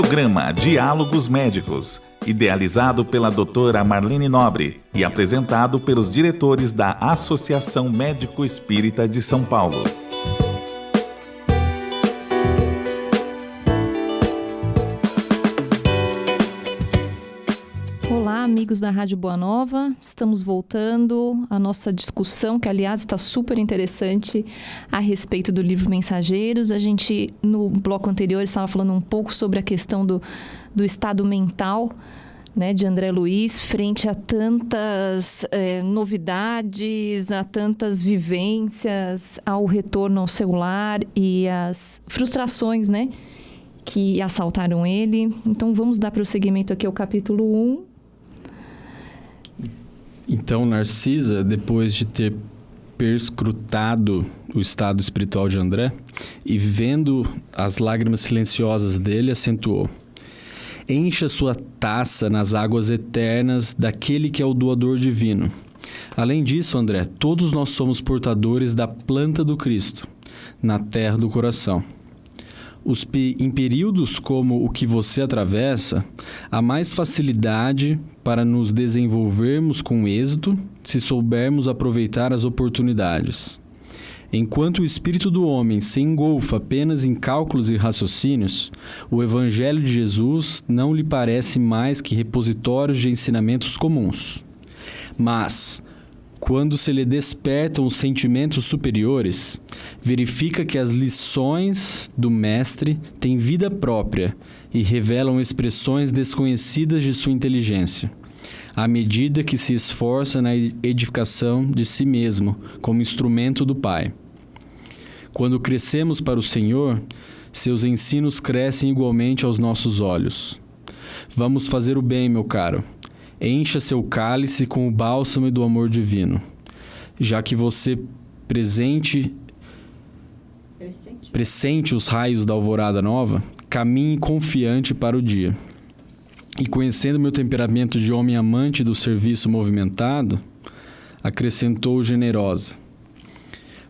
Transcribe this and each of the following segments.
Programa Diálogos Médicos, idealizado pela doutora Marlene Nobre e apresentado pelos diretores da Associação Médico Espírita de São Paulo. Olá, amigos da Rádio Boa Nova. Estamos voltando à nossa discussão, que aliás está super interessante, a respeito do livro Mensageiros. A gente, no bloco anterior, estava falando um pouco sobre a questão do estado mental, né, de André Luiz, frente a tantas novidades, a tantas vivências, ao retorno ao celular e as frustrações, né, que assaltaram ele. Então, vamos dar prosseguimento aqui ao capítulo 1. Então, Narcisa, depois de ter perscrutado o estado espiritual de André e vendo as lágrimas silenciosas dele, acentuou: encha sua taça nas águas eternas daquele que é o doador divino. Além disso, André, todos nós somos portadores da planta do Cristo, na terra do coração. Em períodos como o que você atravessa, há mais facilidade para nos desenvolvermos com êxito se soubermos aproveitar as oportunidades. Enquanto o espírito do homem se engolfa apenas em cálculos e raciocínios, o Evangelho de Jesus não lhe parece mais que repositórios de ensinamentos comuns. Mas, quando se lhe despertam os sentimentos superiores, verifica que as lições do Mestre têm vida própria e revelam expressões desconhecidas de sua inteligência, à medida que se esforça na edificação de si mesmo como instrumento do Pai. Quando crescemos para o Senhor, seus ensinos crescem igualmente aos nossos olhos. Vamos fazer o bem, meu caro. Encha seu cálice com o bálsamo do amor divino, já que você pressente os raios da alvorada nova, caminhe confiante para o dia. E conhecendo meu temperamento de homem amante do serviço movimentado, acrescentou generosa: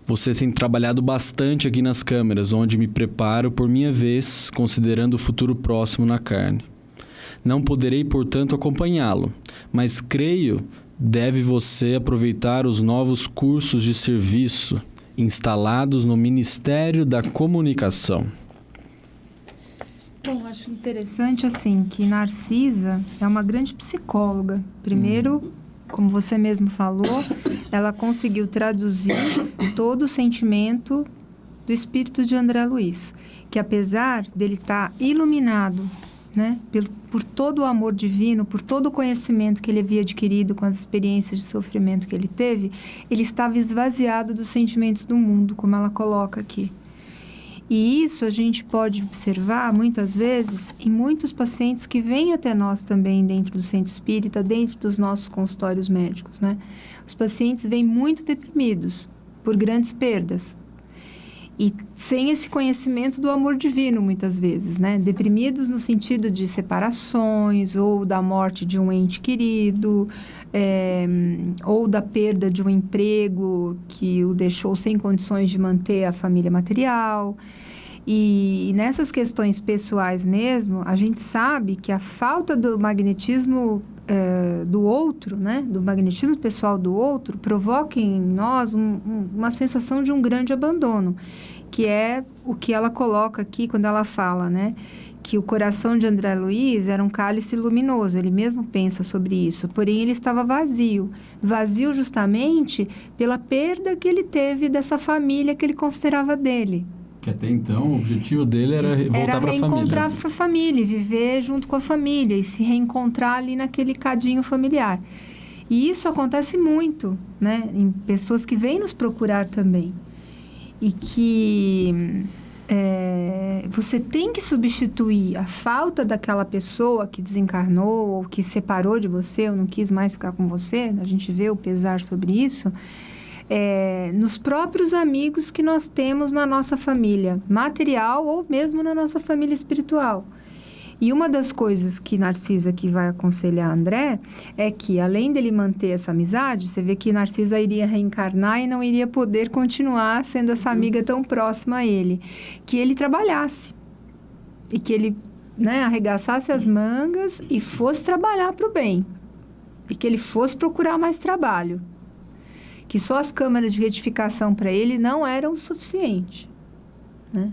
você tem trabalhado bastante aqui nas câmeras, onde me preparo por minha vez, considerando o futuro próximo na carne. Não poderei, portanto, acompanhá-lo, mas creio deve você aproveitar os novos cursos de serviço instalados no Ministério da Comunicação. Bom, acho interessante, assim, que Narcisa é uma grande psicóloga. Primeiro, como você mesmo falou, ela conseguiu traduzir todo o sentimento do espírito de André Luiz, que apesar dele estar iluminado, né, por todo o amor divino, por todo o conhecimento que ele havia adquirido com as experiências de sofrimento que ele teve, ele estava esvaziado dos sentimentos do mundo, como ela coloca aqui. E isso a gente pode observar, muitas vezes, em muitos pacientes que vêm até nós também dentro do centro espírita, dentro dos nossos consultórios médicos, né? Os pacientes vêm muito deprimidos por grandes perdas. E sem esse conhecimento do amor divino, muitas vezes, né? Deprimidos no sentido de separações, ou da morte de um ente querido, ou da perda de um emprego que o deixou sem condições de manter a família material. E nessas questões pessoais mesmo, a gente sabe que a falta do magnetismo do outro, né? Do magnetismo pessoal do outro, provoca em nós uma sensação de um grande abandono, que é o que ela coloca aqui quando ela fala, né? Que o coração de André Luiz era um cálice luminoso, ele mesmo pensa sobre isso, porém ele estava vazio justamente pela perda que ele teve dessa família que ele considerava dele. Que até então o objetivo dele era voltar para a família. Era reencontrar para a família, viver junto com a família e se reencontrar ali naquele cadinho familiar. E isso acontece muito, né, em pessoas que vêm nos procurar também. E que você tem que substituir a falta daquela pessoa que desencarnou ou que separou de você ou não quis mais ficar com você, a gente vê o pesar sobre isso, nos próprios amigos que nós temos na nossa família material ou mesmo na nossa família espiritual. E uma das coisas que Narcisa aqui vai aconselhar André é que, além dele manter essa amizade, você vê que Narcisa iria reencarnar e não iria poder continuar sendo essa amiga tão próxima a ele, que ele trabalhasse e que ele né, arregaçasse as mangas e fosse trabalhar para o bem. E que ele fosse procurar mais trabalho. Que só as câmaras de retificação para ele não eram o suficiente, né?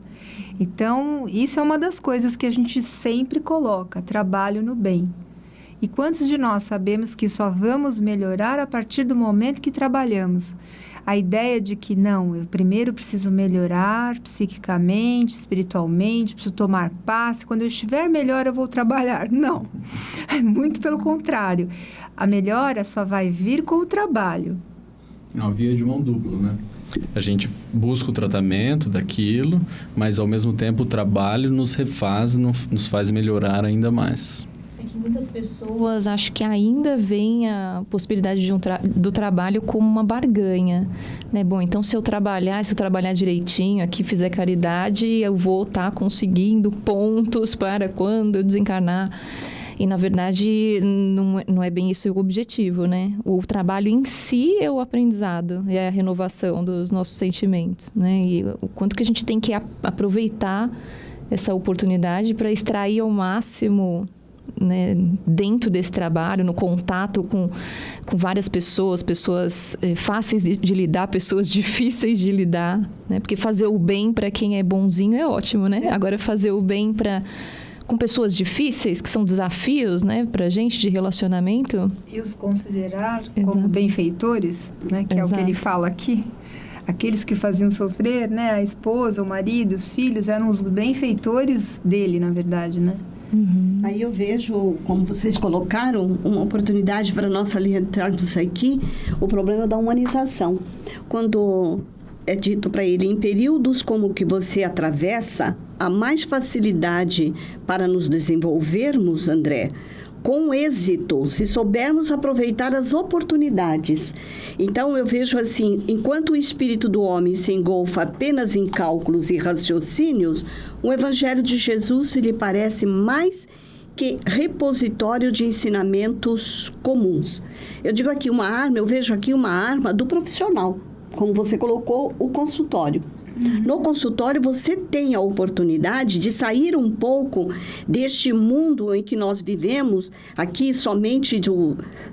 Então, isso é uma das coisas que a gente sempre coloca, trabalho no bem. E quantos de nós sabemos que só vamos melhorar a partir do momento que trabalhamos? A ideia de que, não, eu primeiro preciso melhorar psiquicamente, espiritualmente, preciso tomar paz, quando eu estiver melhor eu vou trabalhar. Não, é muito pelo contrário. A melhora só vai vir com o trabalho. É uma via de mão dupla, né? A gente busca o tratamento daquilo, mas ao mesmo tempo o trabalho nos refaz, nos faz melhorar ainda mais. É que muitas pessoas acho que ainda veem a possibilidade do trabalho como uma barganha, né? Bom, então se eu trabalhar direitinho aqui, fizer caridade, eu vou estar conseguindo pontos para quando eu desencarnar. E, na verdade, não é bem isso o objetivo, né? O trabalho em si é o aprendizado, é a renovação dos nossos sentimentos, né? E o quanto que a gente tem que aproveitar essa oportunidade para extrair ao máximo, né, dentro desse trabalho, no contato com várias pessoas fáceis de lidar, pessoas difíceis de lidar, né? Porque fazer o bem para quem é bonzinho é ótimo, né? Agora, fazer o bem com pessoas difíceis, que são desafios, né, pra gente de relacionamento. E os considerar como benfeitores, né, que é o que ele fala aqui. Aqueles que faziam sofrer, né, a esposa, o marido, os filhos, eram os benfeitores dele, na verdade, né? Uhum. Aí eu vejo, como vocês colocaram, uma oportunidade para nós salientarmos aqui o problema da humanização. Quando é dito para ele, em períodos como o que você atravessa, há mais facilidade para nos desenvolvermos, André, com êxito, se soubermos aproveitar as oportunidades. Então, eu vejo assim, enquanto o espírito do homem se engolfa apenas em cálculos e raciocínios, o Evangelho de Jesus lhe parece mais que repositório de ensinamentos comuns. Eu digo aqui eu vejo aqui uma arma do profissional, como você colocou, o consultório. No consultório, você tem a oportunidade de sair um pouco deste mundo em que nós vivemos, aqui somente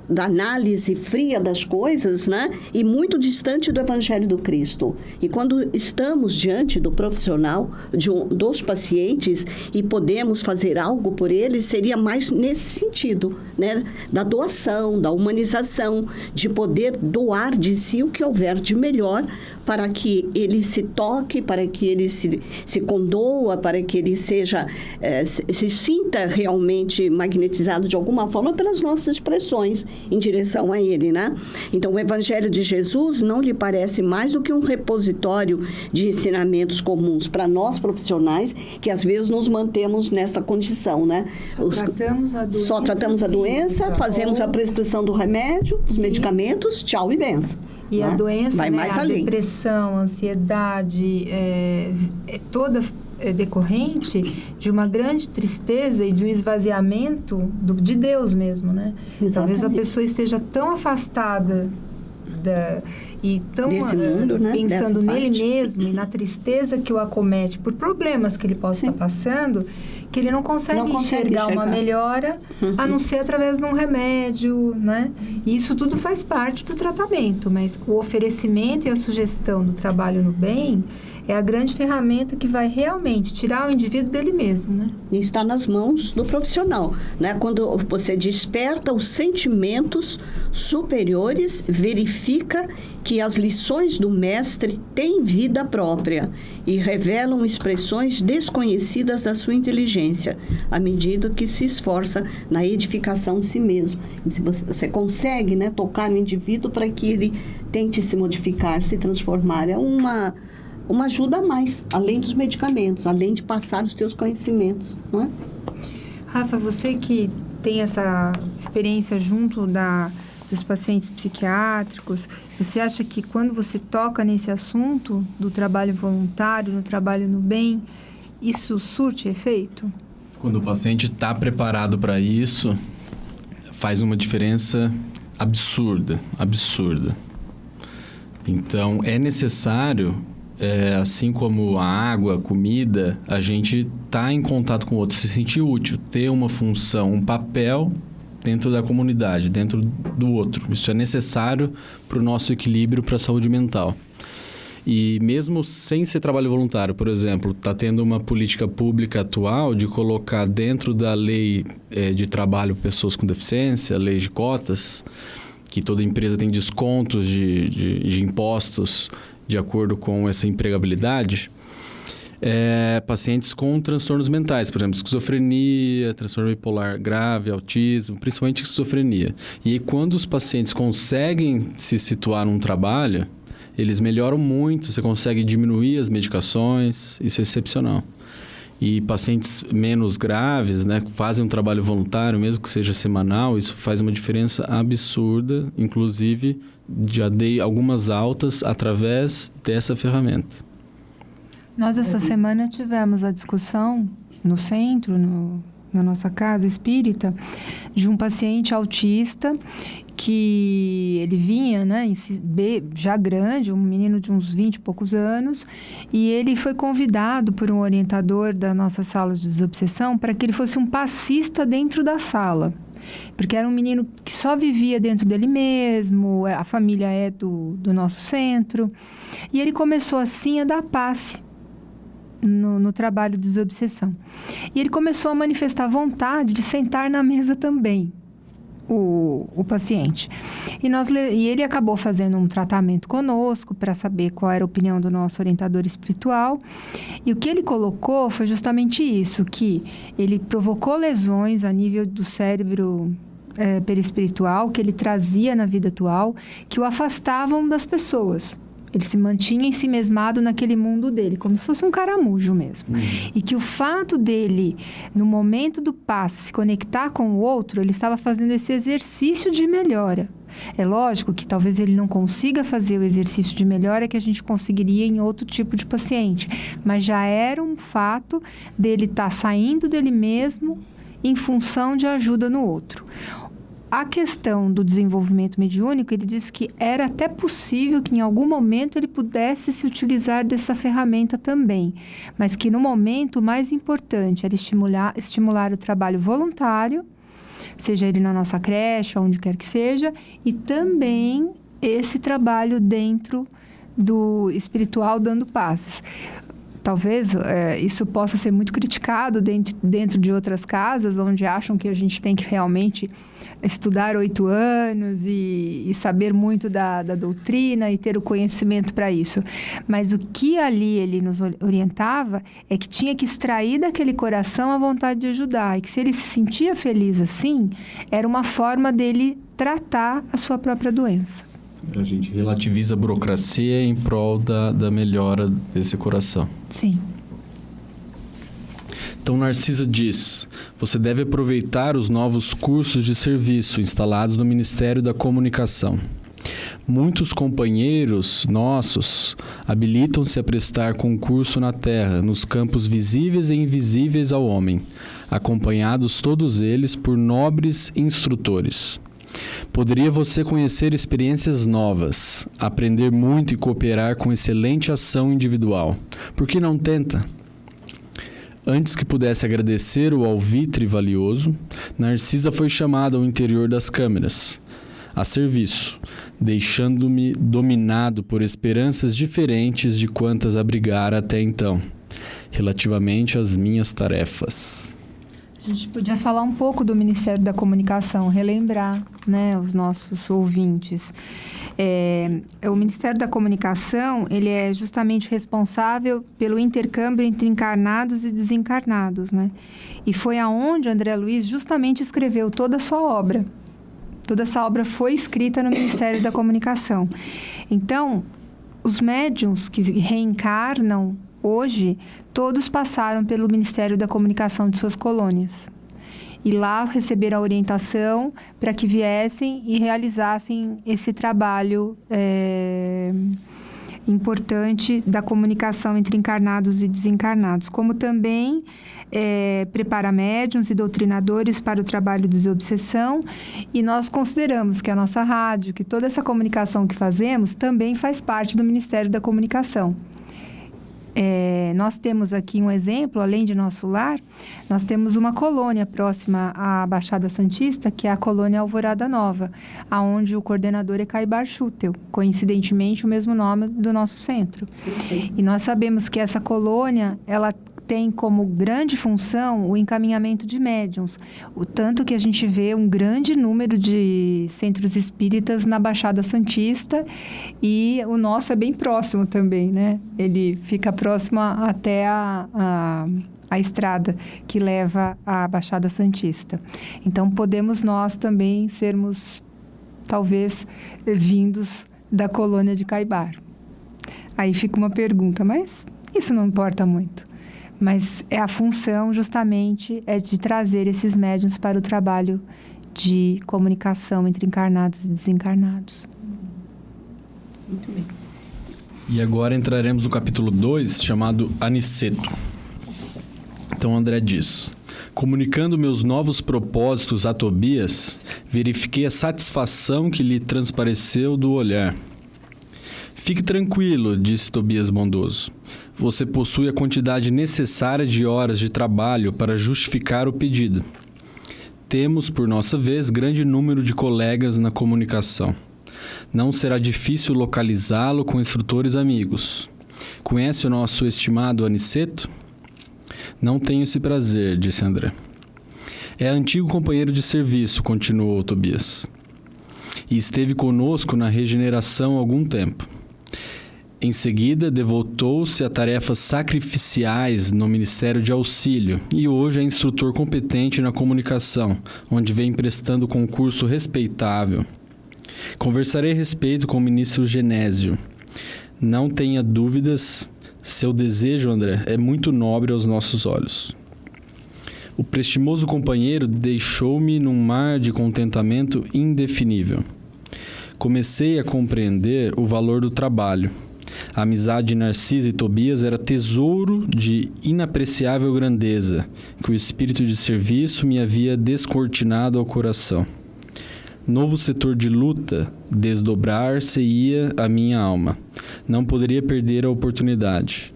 da análise fria das coisas, né? E muito distante do Evangelho do Cristo. E quando estamos diante do profissional, dos pacientes, e podemos fazer algo por eles, seria mais nesse sentido, né? Da doação, da humanização, de poder doar de si o que houver de melhor para que ele se toque, para que ele se condoa, para que ele se sinta realmente magnetizado de alguma forma pelas nossas expressões em direção a ele, né? Então, o Evangelho de Jesus não lhe parece mais do que um repositório de ensinamentos comuns para nós profissionais, que às vezes nos mantemos nesta condição, né? Só tratamos a doença, fazemos a prescrição do remédio, dos medicamentos, tchau e benção. E né? a doença, vai mais a além. Depressão, a ansiedade, é toda decorrente de uma grande tristeza e de um esvaziamento de Deus mesmo, né? Exatamente. Talvez a pessoa esteja tão afastada e tão desse mundo, né? pensando nele mesmo e na tristeza que o acomete por problemas que ele possa estar passando, que ele não consegue enxergar uma melhora, a não ser através de um remédio, né? E isso tudo faz parte do tratamento, mas o oferecimento e a sugestão do trabalho no bem é a grande ferramenta que vai realmente tirar o indivíduo dele mesmo, né? E está nas mãos do profissional, né? Quando você desperta os sentimentos superiores, verifica que as lições do mestre têm vida própria e revelam expressões desconhecidas da sua inteligência, à medida que se esforça na edificação de si mesmo. Você consegue, né, tocar no indivíduo para que ele tente se modificar, se transformar. É uma ajuda a mais, além dos medicamentos, além de passar os teus conhecimentos, não é? Rafa, você que tem essa experiência junto dos pacientes psiquiátricos, você acha que quando você toca nesse assunto do trabalho voluntário, no trabalho no bem, isso surte efeito? Quando o paciente está preparado para isso, faz uma diferença absurda. Então, é necessário assim como a água, a comida, a gente tá em contato com o outro, se sentir útil, ter uma função, um papel dentro da comunidade, dentro do outro. Isso é necessário para o nosso equilíbrio, para a saúde mental. E mesmo sem ser trabalho voluntário, por exemplo, está tendo uma política pública atual de colocar dentro da lei de trabalho pessoas com deficiência, lei de cotas, que toda empresa tem descontos de impostos de acordo com essa empregabilidade, pacientes com transtornos mentais, por exemplo, esquizofrenia, transtorno bipolar grave, autismo, principalmente esquizofrenia. E aí, quando os pacientes conseguem se situar num trabalho, eles melhoram muito, você consegue diminuir as medicações, isso é excepcional. E pacientes menos graves, né, fazem um trabalho voluntário, mesmo que seja semanal, isso faz uma diferença absurda. Inclusive, já dei algumas altas através dessa ferramenta. Nós, essa semana, tivemos a discussão no centro, na nossa casa espírita, de um paciente autista que ele vinha, né, já grande, um menino de uns 20 e poucos anos, e ele foi convidado por um orientador da nossa sala de desobsessão para que ele fosse um passista dentro da sala. Porque era um menino que só vivia dentro dele mesmo, a família é do nosso centro, e ele começou assim a dar passe no trabalho de desobsessão. E ele começou a manifestar vontade de sentar na mesa também, o paciente. E ele acabou fazendo um tratamento conosco para saber qual era a opinião do nosso orientador espiritual. E o que ele colocou foi justamente isso, que ele provocou lesões a nível do cérebro perispiritual, que ele trazia na vida atual, que o afastavam das pessoas. Ele se mantinha ensimesmado naquele mundo dele, como se fosse um caramujo mesmo. E que o fato dele, no momento do passe, se conectar com o outro, ele estava fazendo esse exercício de melhora. É lógico que talvez ele não consiga fazer o exercício de melhora que a gente conseguiria em outro tipo de paciente. Mas já era um fato dele estar saindo dele mesmo em função de ajuda no outro. A questão do desenvolvimento mediúnico, ele disse que era até possível que em algum momento ele pudesse se utilizar dessa ferramenta também, mas que no momento o mais importante era estimular o trabalho voluntário, seja ele na nossa creche, onde quer que seja, e também esse trabalho dentro do espiritual dando passes. Talvez isso possa ser muito criticado dentro de outras casas, onde acham que a gente tem que realmente estudar 8 anos e saber muito da doutrina e ter o conhecimento para isso. Mas o que ali ele nos orientava é que tinha que extrair daquele coração a vontade de ajudar. E que se ele se sentia feliz assim, era uma forma dele tratar a sua própria doença. A gente relativiza a burocracia em prol da melhora desse coração. Sim. Então, Narcisa diz, você deve aproveitar os novos cursos de serviço instalados no Ministério da Comunicação. Muitos companheiros nossos habilitam-se a prestar concurso na Terra, nos campos visíveis e invisíveis ao homem, acompanhados todos eles por nobres instrutores. Poderia você conhecer experiências novas, aprender muito e cooperar com excelente ação individual. Por que não tenta? Antes que pudesse agradecer o alvitre valioso, Narcisa foi chamada ao interior das câmeras, a serviço, deixando-me dominado por esperanças diferentes de quantas abrigara até então, relativamente às minhas tarefas. A gente podia falar um pouco do Ministério da Comunicação, relembrar, né, os nossos ouvintes. O Ministério da Comunicação, ele é justamente responsável pelo intercâmbio entre encarnados e desencarnados, né? E foi aonde André Luiz justamente escreveu toda a sua obra. Toda essa obra foi escrita no Ministério da Comunicação. Então, os médiuns que reencarnam hoje, todos passaram pelo Ministério da Comunicação de suas colônias. E lá receberam a orientação para que viessem e realizassem esse trabalho importante da comunicação entre encarnados e desencarnados. Como também prepara médiuns e doutrinadores para o trabalho de desobsessão. E nós consideramos que a nossa rádio, que toda essa comunicação que fazemos, também faz parte do Ministério da Comunicação. Nós temos aqui um exemplo, além de nosso lar, nós temos uma colônia próxima à Baixada Santista, que é a colônia Alvorada Nova, aonde o coordenador é Caibar Schutel, coincidentemente o mesmo nome do nosso centro. Sim. E nós sabemos que essa colônia, ela tem como grande função o encaminhamento de médiuns, o tanto que a gente vê um grande número de centros espíritas na Baixada Santista, e o nosso é bem próximo também, né? Ele fica próximo até a estrada que leva à Baixada Santista. Então, podemos nós também sermos, talvez, vindos da colônia de Caibar. Aí fica uma pergunta, mas isso não importa muito. Mas a função, justamente, é de trazer esses médiuns para o trabalho de comunicação entre encarnados e desencarnados. Muito bem. E agora entraremos no capítulo 2, chamado Aniceto. Então André diz: comunicando meus novos propósitos a Tobias, verifiquei a satisfação que lhe transpareceu do olhar. Fique tranquilo, disse Tobias bondoso. Você possui a quantidade necessária de horas de trabalho para justificar o pedido. Temos, por nossa vez, grande número de colegas na comunicação. Não será difícil localizá-lo com instrutores amigos. Conhece o nosso estimado Aniceto? Não tenho esse prazer, disse André. É antigo companheiro de serviço, continuou Tobias. E esteve conosco na regeneração há algum tempo. Em seguida, devotou-se a tarefas sacrificiais no Ministério de Auxílio e hoje é instrutor competente na comunicação, onde vem prestando concurso respeitável. Conversarei a respeito com o ministro Genésio. Não tenha dúvidas, seu desejo, André, é muito nobre aos nossos olhos. O prestimoso companheiro deixou-me num mar de contentamento indefinível. Comecei a compreender o valor do trabalho. A amizade de Narcisa e Tobias era tesouro de inapreciável grandeza, que o espírito de serviço me havia descortinado ao coração. Novo setor de luta, desdobrar-se-ia a minha alma. Não poderia perder a oportunidade.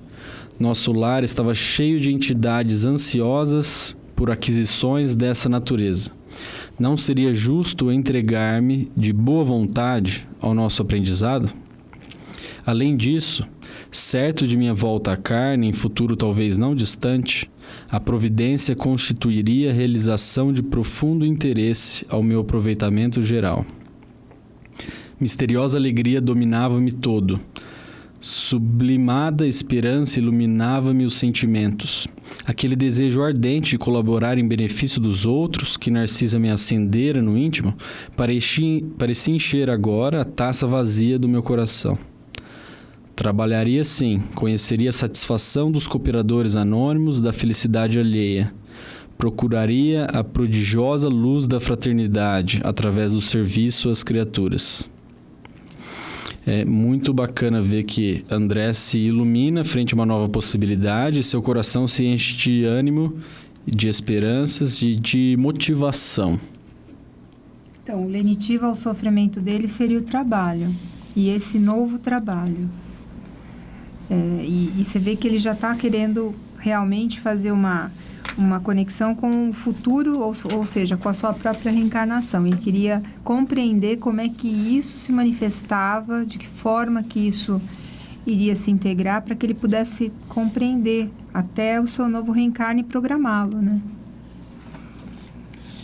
Nosso lar estava cheio de entidades ansiosas por aquisições dessa natureza. Não seria justo entregar-me de boa vontade ao nosso aprendizado? Além disso, certo de minha volta à carne, em futuro talvez não distante, a providência constituiria a realização de profundo interesse ao meu aproveitamento geral. Misteriosa alegria dominava-me todo. Sublimada esperança iluminava-me os sentimentos. Aquele desejo ardente de colaborar em benefício dos outros, que Narcisa me acendera no íntimo, parecia encher agora a taça vazia do meu coração. Trabalharia sim, conheceria a satisfação dos cooperadores anônimos da felicidade alheia. Procuraria a prodigiosa luz da fraternidade através do serviço às criaturas. É muito bacana ver que André se ilumina frente a uma nova possibilidade e seu coração se enche de ânimo, de esperanças e de motivação. Então, o lenitivo ao sofrimento dele seria o trabalho, e esse novo trabalho. E você vê que ele já está querendo realmente fazer uma conexão com o futuro, ou seja, com a sua própria reencarnação. Ele queria compreender como é que isso se manifestava, de que forma que isso iria se integrar, para que ele pudesse compreender até o seu novo reencarne e programá-lo, né?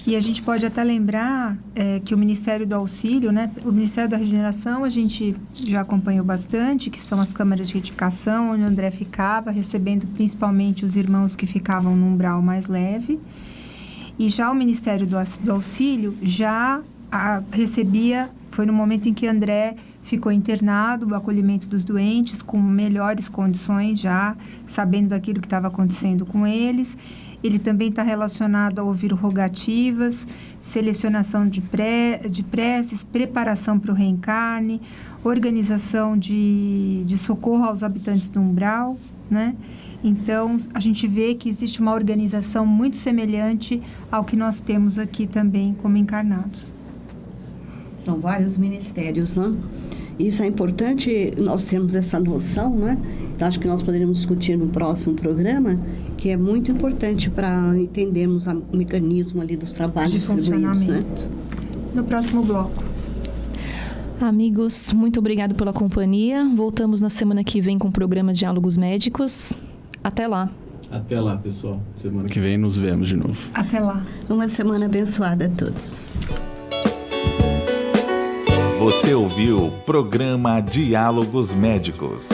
E a gente pode até lembrar que o Ministério do Auxílio, né, o Ministério da Regeneração, a gente já acompanhou bastante, que são as câmaras de retificação, onde o André ficava, recebendo principalmente os irmãos que ficavam no umbral mais leve. E já o Ministério do Auxílio já recebia, foi no momento em que André ficou internado, o acolhimento dos doentes, com melhores condições já, sabendo daquilo que estava acontecendo com eles. Ele também está relacionado a ouvir rogativas, selecionação de preces, preparação para o reencarne, organização de socorro aos habitantes do umbral, né? Então, a gente vê que existe uma organização muito semelhante ao que nós temos aqui também como encarnados. São vários ministérios, né? Isso é importante, nós temos essa noção, né? acho que nós poderíamos discutir no próximo programa, que é muito importante para entendermos o mecanismo ali dos trabalhos De distribuídos, né? funcionamento. No próximo bloco. Amigos, muito obrigado pela companhia. Voltamos na semana que vem com o programa Diálogos Médicos. Até lá. Até lá, pessoal. Semana que vem nos vemos de novo. Até lá. Uma semana abençoada a todos. Você ouviu o programa Diálogos Médicos.